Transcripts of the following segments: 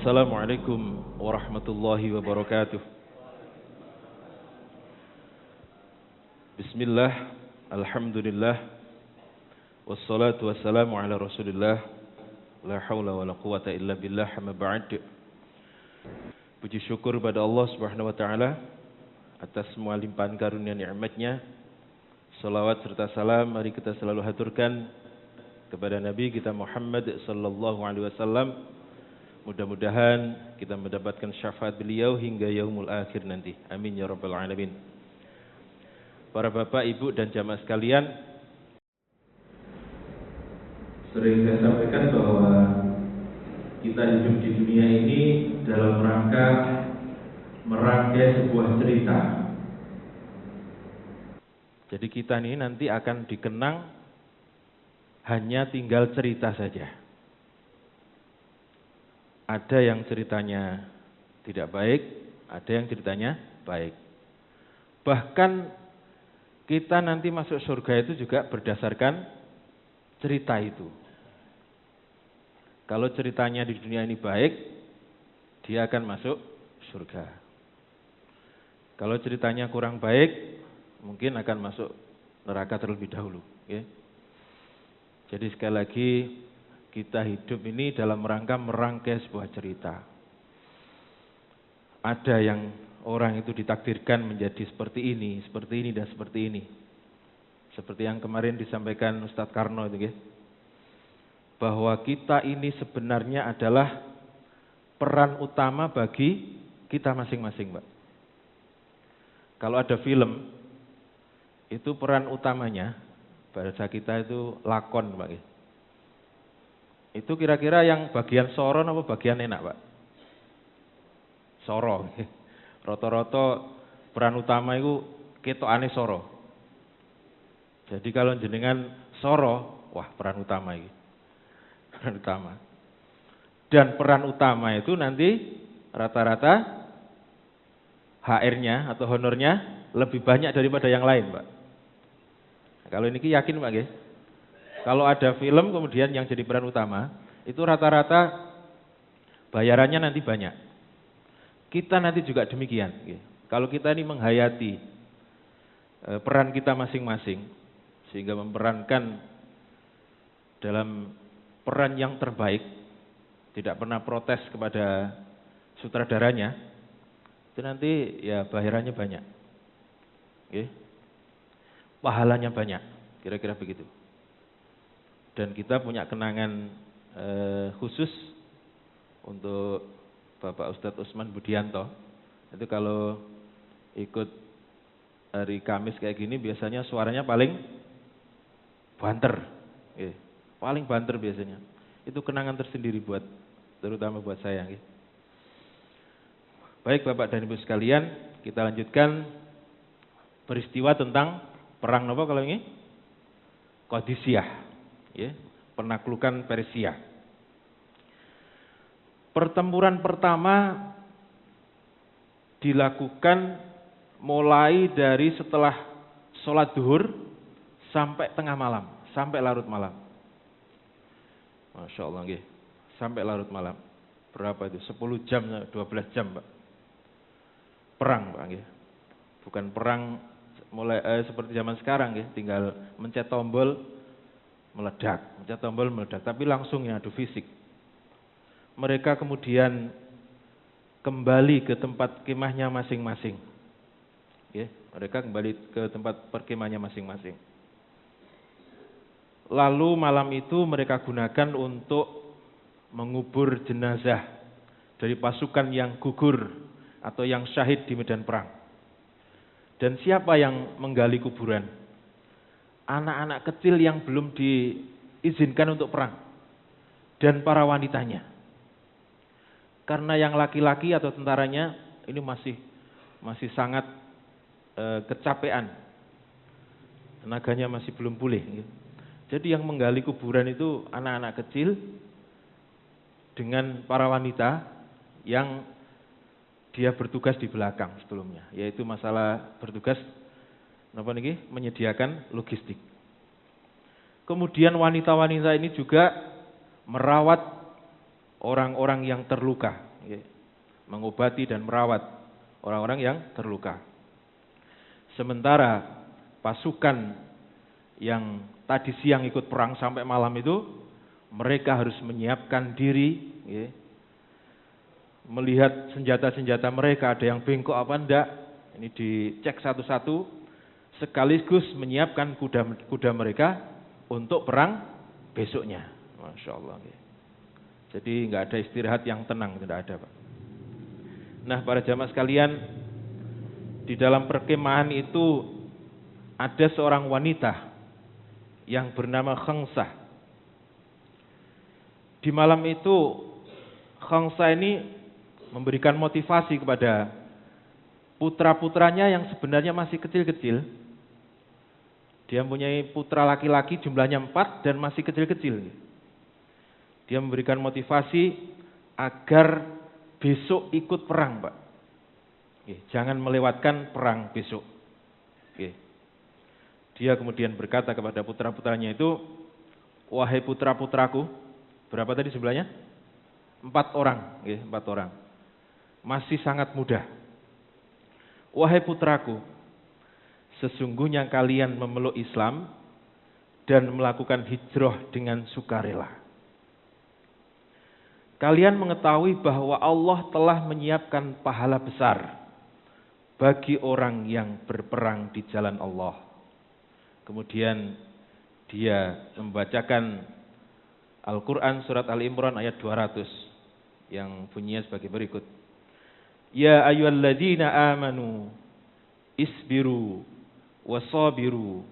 Assalamualaikum warahmatullahi wabarakatuh. Bismillah, alhamdulillah, wassalatu wassalamu ala rasulillah, la hawla wa la quwata illa billah, amma ba'd. Puji syukur pada Allah subhanahu wa ta'ala atas semua limpahan karunia nikmatnya. Salawat serta salam mari kita selalu haturkan kepada Nabi kita Muhammad sallallahu alaihi wasallam. Mudah-mudahan kita mendapatkan syafaat beliau hingga yaumul akhir nanti. Amin ya rabbal alamin. Para bapak, ibu dan jamaah sekalian, sering saya sampaikan bahwa kita hidup di dunia ini dalam rangka merangkai sebuah cerita. Jadi kita ini nanti akan dikenang hanya tinggal cerita saja. Ada yang ceritanya tidak baik, ada yang ceritanya baik. Bahkan kita nanti masuk surga itu juga berdasarkan cerita itu. Kalau ceritanya di dunia ini baik, dia akan masuk surga. Kalau ceritanya kurang baik, mungkin akan masuk neraka terlebih dahulu. Ya. Jadi sekali lagi, kita hidup ini dalam rangka merangkai sebuah cerita. Ada yang orang itu ditakdirkan menjadi seperti ini dan seperti ini. Seperti yang kemarin disampaikan Ustadz Karno itu, ya. Bahwa kita ini sebenarnya adalah peran utama bagi kita masing-masing, Pak. Kalau ada film, itu peran utamanya, bahasa kita itu lakon, Pak. Itu kira-kira yang bagian soron apa bagian enak, Pak? Soro. Roto-roto peran utama itu ketokane soro. Jadi kalau jenengan soro, wah peran utama ini. Peran utama. Dan peran utama itu nanti rata-rata HR-nya atau honornya lebih banyak daripada yang lain, Pak. Nah, kalau ini yakin, Pak, ya? Kalau ada film kemudian yang jadi peran utama, itu rata-rata bayarannya nanti banyak. Kita nanti juga demikian. Kalau kita ini menghayati peran kita masing-masing, sehingga memerankan dalam peran yang terbaik, tidak pernah protes kepada sutradaranya, itu nanti ya bayarannya banyak. Pahalanya banyak, kira-kira begitu. Dan kita punya kenangan khusus untuk Bapak Ustadz Usman Budianto. Itu kalau ikut hari Kamis kayak gini biasanya suaranya paling banter. Paling banter biasanya. Itu kenangan tersendiri terutama buat saya. Baik Bapak dan Ibu sekalian, kita lanjutkan peristiwa tentang perang apa kalau ini? Qadisiyah. Penaklukan Persia. Pertempuran pertama dilakukan mulai dari setelah sholat duhur sampai tengah malam, sampai larut malam. Masya Allah, sampai larut malam. Berapa itu? 10 jam, 12 jam, Pak. Perang, Pak. Bukan perang mulai seperti zaman sekarang, tinggal mencet tombol meledak, mencet tombol meledak, tapi langsung ya adu fisik. Mereka kemudian kembali ke tempat kemahnya masing-masing. Mereka kembali ke tempat perkemahnya masing-masing. Lalu malam itu mereka gunakan untuk mengubur jenazah dari pasukan yang gugur atau yang syahid di medan perang. Dan siapa yang menggali kuburan? Anak-anak kecil yang belum diizinkan untuk perang. Dan para wanitanya. Karena yang laki-laki atau tentaranya ini masih sangat kecapean. Tenaganya masih belum pulih. Jadi yang menggali kuburan itu anak-anak kecil dengan para wanita yang dia bertugas di belakang sebelumnya. Yaitu masalah bertugas menyediakan logistik. Kemudian wanita-wanita ini juga merawat orang-orang yang terluka. mengobati dan merawat orang-orang yang terluka. Sementara pasukan yang tadi siang ikut perang sampai malam itu, mereka harus menyiapkan diri, melihat senjata-senjata mereka ada yang bengkok apa enggak, ini dicek satu-satu, sekaligus menyiapkan kuda mereka untuk perang besoknya. Masya Allah. Jadi nggak ada istirahat yang tenang, tidak ada, Pak. Nah, para jamaah sekalian, di dalam perkemahan itu ada seorang wanita yang bernama Khangsah. Di malam itu Khangsah ini memberikan motivasi kepada putra-putranya yang sebenarnya masih kecil-kecil. Dia mempunyai putra laki-laki jumlahnya 4 dan masih kecil-kecil. Dia memberikan motivasi agar besok ikut perang, Pak. Jangan melewatkan perang besok. Dia kemudian berkata kepada putra-putranya itu, wahai putra-putraku, berapa tadi sebelahnya? 4 orang, 4 orang. Masih sangat muda. Wahai putraku, sesungguhnya kalian memeluk Islam dan melakukan hijrah dengan sukarela. Kalian mengetahui bahwa Allah telah menyiapkan pahala besar bagi orang yang berperang di jalan Allah. Kemudian dia membacakan Al-Quran surat Al-Imran ayat 200 yang bunyinya sebagai berikut. Ya ayyuhalladzina amanu isbiru wasabiru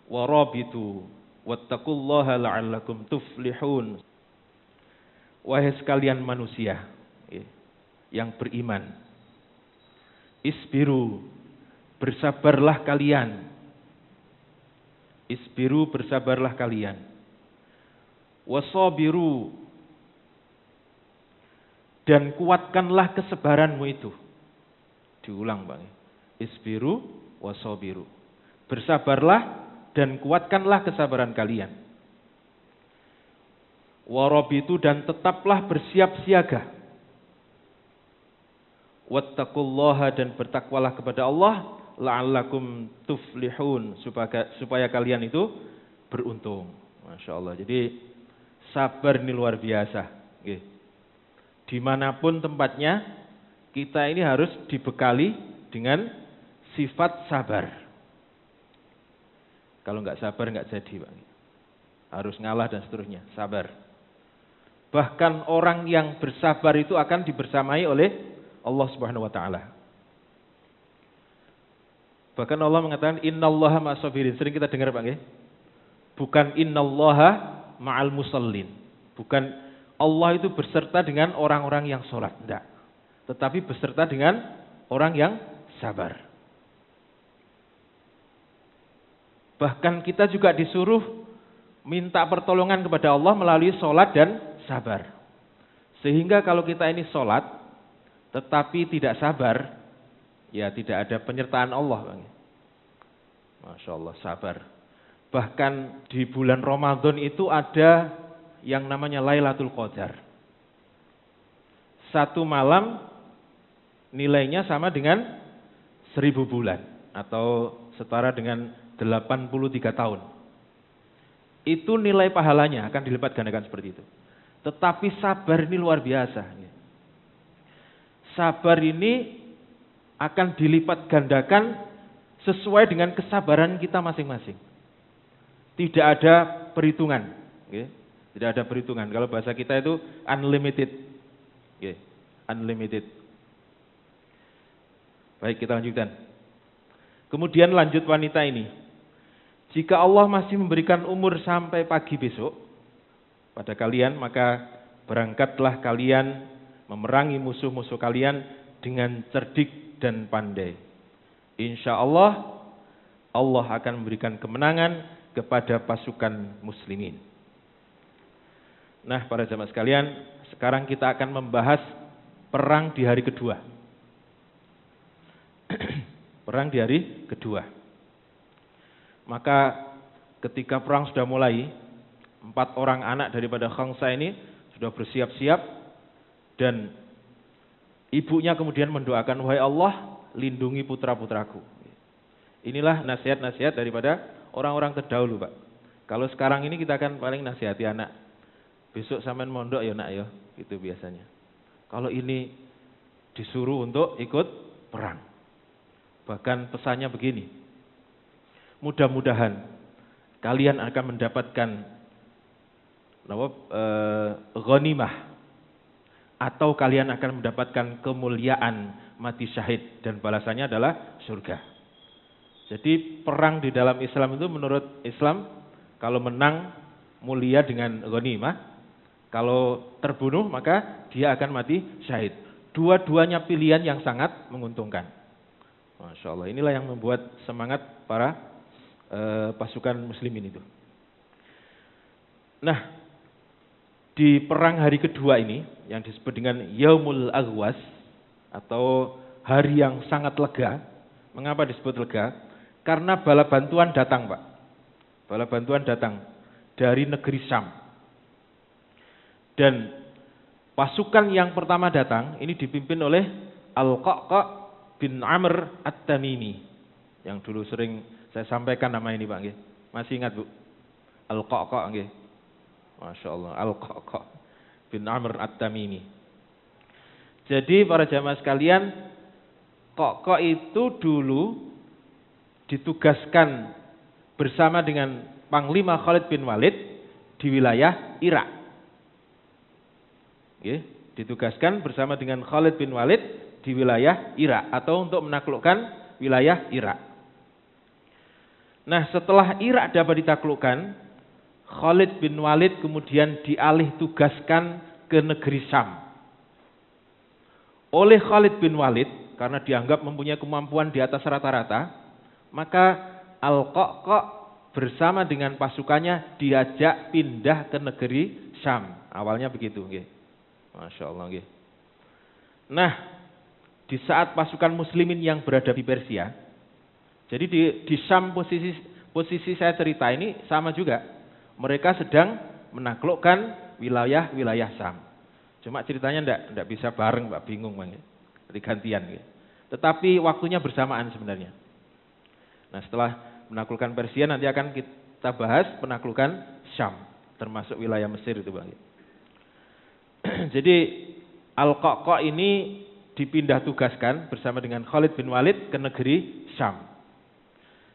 warabitu wattaqullaha la'allakum tuflihun. Wahai sekalian manusia yang beriman, isbiru, bersabarlah kalian. Isbiru, bersabarlah kalian. Wasabiru, dan kuatkanlah kesabaranmu itu. Diulang, Bang. Isbiru wasabiru. Bersabarlah dan kuatkanlah kesabaran kalian. Warabitu, dan tetaplah bersiap siaga. Wattaqullaha, dan bertakwalah kepada Allah, la'allakum tuflihun, supaya kalian itu beruntung. Masya Allah. Jadi sabar ini luar biasa. Dimanapun tempatnya, kita ini harus dibekali dengan sifat sabar. Kalau nggak sabar nggak jadi, Pak. Harus ngalah dan seterusnya. Sabar. Bahkan orang yang bersabar itu akan dibersamai oleh Allah Subhanahu wa taala. Bahkan Allah mengatakan innallaha ma'as-sabirin. Sering kita dengar, Pak, nggih? Bukan innallaha ma'al musallin. Bukan Allah itu berserta dengan orang-orang yang sholat, enggak. Tetapi berserta dengan orang yang sabar. Bahkan kita juga disuruh minta pertolongan kepada Allah melalui sholat dan sabar. Sehingga kalau kita ini sholat tetapi tidak sabar, ya tidak ada penyertaan Allah, Bang. Masya Allah, sabar. Bahkan di bulan Ramadan itu ada yang namanya Lailatul Qadar. 1 malam nilainya sama dengan 1000 bulan atau setara dengan 83 tahun. Itu nilai pahalanya akan dilipat gandakan seperti itu. Tetapi sabar ini luar biasa. Sabar ini akan dilipat gandakan sesuai dengan kesabaran kita masing-masing. Tidak ada perhitungan. Tidak ada perhitungan. Kalau bahasa kita itu unlimited. Unlimited. Baik, kita lanjutkan. Kemudian lanjut wanita ini. Jika Allah masih memberikan umur sampai pagi besok pada kalian, maka berangkatlah kalian memerangi musuh-musuh kalian dengan cerdik dan pandai. Insya Allah, Allah akan memberikan kemenangan kepada pasukan muslimin. Nah, para jamaah sekalian, sekarang kita akan membahas perang di hari kedua. Perang di hari kedua. Maka ketika perang sudah mulai, 4 orang anak daripada Khangsah ini sudah bersiap-siap dan Ibunya kemudian mendoakan, wahai Allah, lindungi putra-putraku. Inilah nasihat-nasihat daripada orang-orang terdahulu, Pak. Kalau sekarang ini kita kan paling nasihati anak. Besok sampean mondok ya nak ya, gitu biasanya. Kalau ini disuruh untuk ikut perang. Bahkan pesannya begini. Mudah-mudahan kalian akan mendapatkan ghanimah, atau kalian akan mendapatkan kemuliaan mati syahid dan balasannya adalah surga. Jadi perang di dalam Islam itu menurut Islam kalau menang mulia dengan ghanimah, kalau terbunuh maka dia akan mati syahid. Dua-duanya pilihan yang sangat menguntungkan. Masya Allah, inilah yang membuat semangat para pasukan muslimin itu. Nah, di perang hari kedua ini yang disebut dengan Yaumul Aghwas atau hari yang sangat lega. Mengapa disebut lega? Karena bala bantuan datang, Pak. Bala bantuan datang dari negeri Syam. Dan pasukan yang pertama datang ini dipimpin oleh Al-Qa'qa' bin Amr At-Tamimi. Yang dulu sering saya sampaikan nama ini, Pak. Masih ingat, Bu? Al-Qa'qa' nggih. Masya Allah, Al-Qa'qa' bin Amr At-Tamimi. Jadi para jamaah sekalian, Qa'qa' itu dulu ditugaskan bersama dengan Panglima Khalid bin Walid di wilayah Irak. Ditugaskan bersama dengan Khalid bin Walid di wilayah Irak atau untuk menaklukkan wilayah Irak. Nah, setelah Irak dapat ditaklukkan, Khalid bin Walid kemudian dialih tugaskan ke negeri Syam. Oleh Khalid bin Walid, karena dianggap mempunyai kemampuan di atas rata-rata, maka Al-Qa'qa' bersama dengan pasukannya diajak pindah ke negeri Syam. Awalnya begitu, nggih. Masya Allah, nggih. Nah, di saat pasukan muslimin yang berada di Persia, jadi di Syam posisi saya cerita ini sama juga. Mereka sedang menaklukkan wilayah-wilayah Syam. Cuma ceritanya enggak bisa bareng, Pak, bingung, Bang. Jadi gantian, gitu. Tetapi waktunya bersamaan sebenarnya. Nah, setelah menaklukkan Persia nanti akan kita bahas penaklukan Syam, termasuk wilayah Mesir itu, Bang. Jadi Al-Qa'qa' ini dipindah tugaskan bersama dengan Khalid bin Walid ke negeri Syam.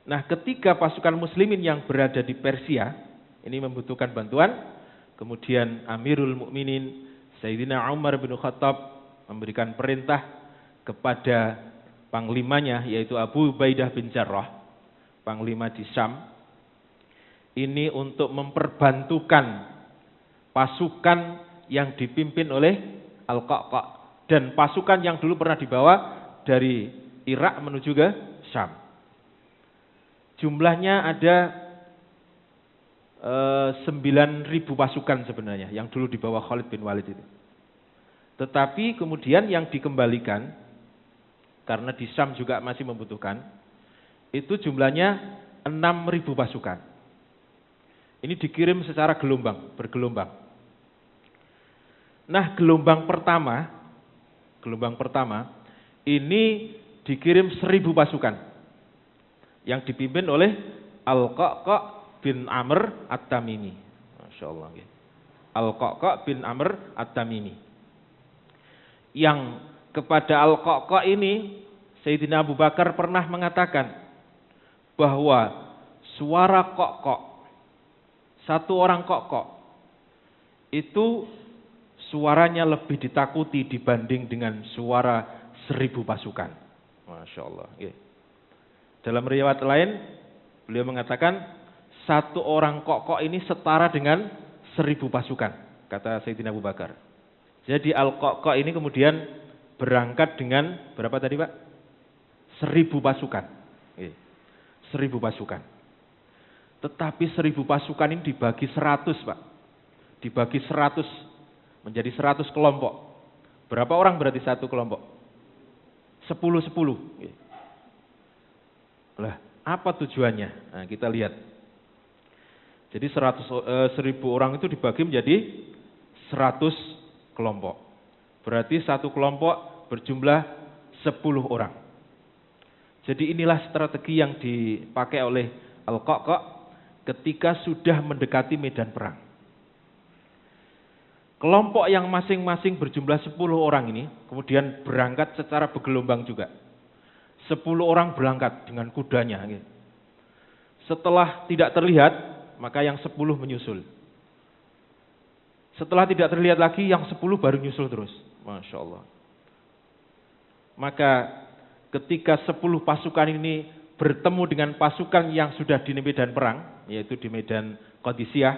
Nah, ketika pasukan muslimin yang berada di Persia ini membutuhkan bantuan, kemudian Amirul Mukminin Sayyidina Umar bin Khattab memberikan perintah kepada panglimanya yaitu Abu Ubaidah bin Jarrah, panglima di Syam, ini untuk memperbantukan pasukan yang dipimpin oleh Al-Qa'qa' dan pasukan yang dulu pernah dibawa dari Irak menuju ke Syam. Jumlahnya ada 9.000 pasukan sebenarnya yang dulu dibawa Khalid bin Walid itu. Tetapi kemudian yang dikembalikan karena di Syam juga masih membutuhkan, itu jumlahnya 6.000 pasukan. Ini dikirim secara bergelombang. Nah, gelombang pertama ini dikirim 1.000 pasukan yang dipimpin oleh Al-Qa'qa' bin Amr At-Tamimi. Masya Allah. Al-Qa'qa' bin Amr At-Tamimi. Yang kepada Al-Qa'qa' ini Sayyidina Abu Bakar pernah mengatakan bahwa suara Qa'qa', satu orang Qa'qa', itu suaranya lebih ditakuti dibanding dengan suara 1.000 pasukan. Masya Allah. Dalam riwayat lain beliau mengatakan satu orang Qa'qa' ini setara dengan 1.000 pasukan, kata Sayyidina Abu Bakar. Jadi Al-Qa'qa' ini kemudian berangkat dengan berapa tadi, Pak? 1.000 pasukan. 1.000 pasukan. Tetapi 1.000 pasukan ini dibagi 100, Pak. Dibagi 100 menjadi 100 kelompok. Berapa orang berarti satu kelompok? 10-10. Lah, apa tujuannya? Nah, kita lihat. Jadi 1.000 orang itu dibagi menjadi 100 kelompok. Berarti satu kelompok berjumlah 10 orang. Jadi inilah strategi yang dipakai oleh Al-Qa'qa' ketika sudah mendekati medan perang. Kelompok yang masing-masing berjumlah 10 orang ini kemudian berangkat secara bergelombang juga. 10 orang berangkat dengan kudanya. Setelah tidak terlihat, maka yang 10 menyusul. Setelah tidak terlihat lagi, yang 10 baru nyusul terus. Masya Allah. Maka ketika 10 pasukan ini bertemu dengan pasukan yang sudah di medan perang, yaitu di medan Qadisiyah,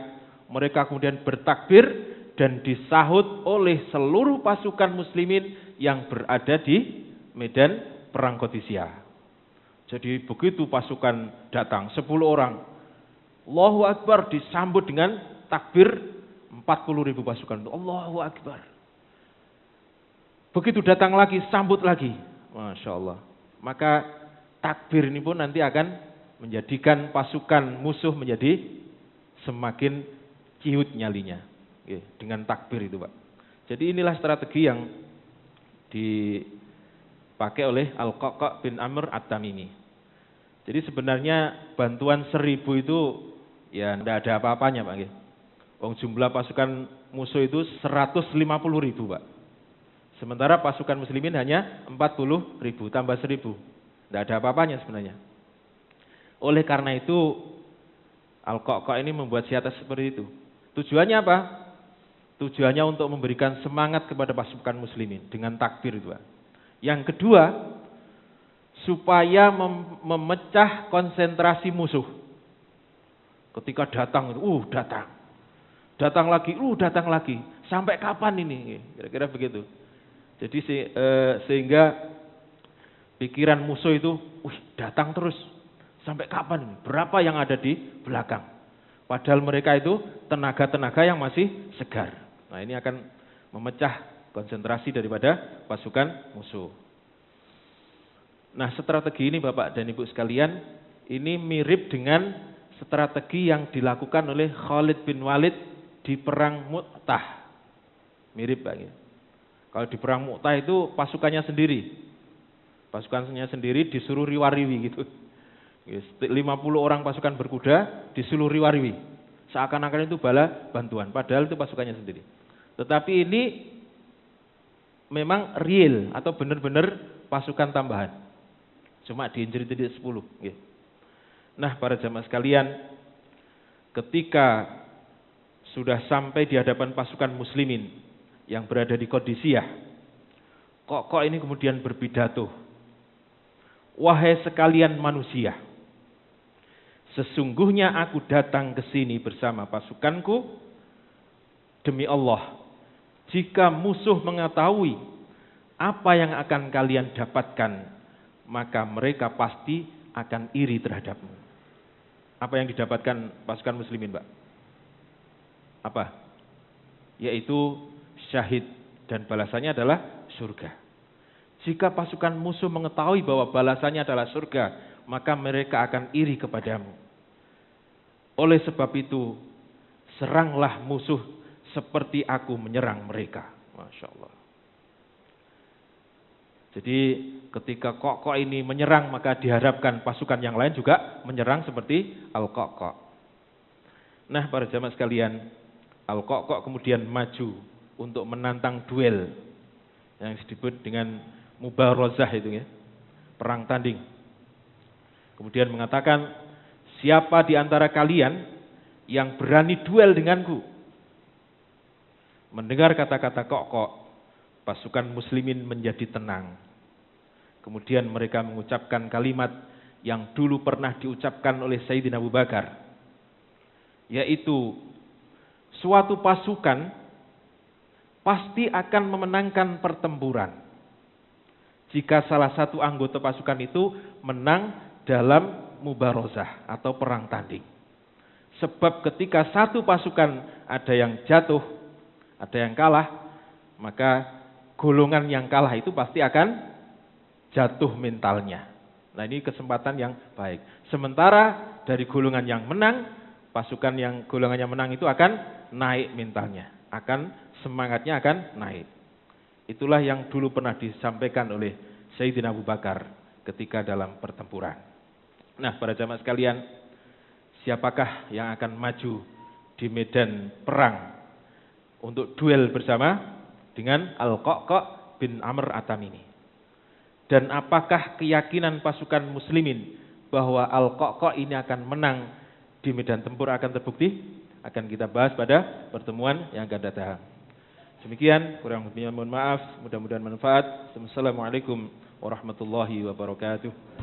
mereka kemudian bertakbir dan disahut oleh seluruh pasukan muslimin yang berada di medan perang Qadisiyah. Jadi begitu pasukan datang, 10 orang, Allahu Akbar, disambut dengan takbir 40.000 pasukan itu. Allahu Akbar. Begitu datang lagi, sambut lagi. Masya Allah. Maka takbir ini pun nanti akan menjadikan pasukan musuh menjadi semakin ciut nyalinya. Dengan takbir itu, Pak. Jadi inilah strategi yang dipakai oleh Al-Qa'qa' bin Amr At-Tamimi. Jadi sebenarnya bantuan 1000 itu ya tidak ada apa-apanya, Pak. Jumlah pasukan musuh itu 150.000, Pak. Sementara pasukan muslimin hanya 40.000 tambah 1.000. Tidak ada apa-apanya sebenarnya. Oleh karena itu Al-Qa'qa' ini membuat siasat seperti itu. Tujuannya apa? Tujuannya untuk memberikan semangat kepada pasukan muslimin dengan takbir itu. Yang kedua, supaya memecah konsentrasi musuh. Ketika datang, datang lagi, sampai kapan ini? Kira-kira begitu. Jadi sehingga pikiran musuh itu, datang terus, sampai kapan ini? Berapa yang ada di belakang? Padahal mereka itu tenaga-tenaga yang masih segar. Nah, ini akan memecah konsentrasi daripada pasukan musuh. Nah, strategi ini Bapak dan Ibu sekalian, ini mirip dengan strategi yang dilakukan oleh Khalid bin Walid di perang Mu'tah. Mirip, Pak. Kalau di perang Mu'tah itu pasukannya sendiri. Pasukannya sendiri disuruh riwariwi gitu. 50 orang pasukan berkuda disuruh riwariwi. Seakan-akan itu bala bantuan, padahal itu pasukannya sendiri. Tetapi ini memang real atau benar-benar pasukan tambahan. Cuma diinjeri-injeri 10. Nah, para jamaah sekalian, ketika sudah sampai di hadapan pasukan muslimin yang berada di Qadisiyah, Qa'qa' ini kemudian berpidato. Wahai sekalian manusia, sesungguhnya aku datang ke sini bersama pasukanku. Demi Allah, jika musuh mengetahui apa yang akan kalian dapatkan, maka mereka pasti akan iri terhadapmu. Apa yang didapatkan pasukan muslimin, Pak? Apa? Yaitu syahid dan balasannya adalah surga. Jika pasukan musuh mengetahui bahwa balasannya adalah surga, maka mereka akan iri kepadamu. Oleh sebab itu, seranglah musuh seperti aku menyerang mereka. Masya Allah. Jadi ketika Qa'qa' ini menyerang, maka diharapkan pasukan yang lain juga menyerang seperti Al-Qa'qa'. Nah, para jamaah sekalian, Al-Qa'qa' kemudian maju untuk menantang duel yang disebut dengan mubarazah itu ya, perang tanding. Kemudian mengatakan, siapa di antara kalian yang berani duel denganku? Mendengar kata-kata Qa'qa', pasukan muslimin menjadi tenang. Kemudian mereka mengucapkan kalimat yang dulu pernah diucapkan oleh Sayyidina Abu Bakar, yaitu suatu pasukan pasti akan memenangkan pertempuran jika salah satu anggota pasukan itu menang dalam mubarazah atau perang tanding. Sebab ketika satu pasukan ada yang jatuh, ada yang kalah, maka golongan yang kalah itu pasti akan jatuh mentalnya. Nah, ini kesempatan yang baik. Sementara dari golongan yang menang, pasukan yang golongannya menang itu akan naik mentalnya, akan semangatnya akan naik. Itulah yang dulu pernah disampaikan oleh Sayyidina Abu Bakar ketika dalam pertempuran. Nah, para jamaah sekalian, siapakah yang akan maju di medan perang untuk duel bersama dengan Al-Qa'qa' bin Amr At-Tamimi? Dan apakah keyakinan pasukan muslimin bahwa Al-Qa'qa' ini akan menang di medan tempur akan terbukti? Akan kita bahas pada pertemuan yang akan datang. Demikian, kurang lebihnya mohon maaf, mudah-mudahan manfaat. Wassalamualaikum warahmatullahi wabarakatuh.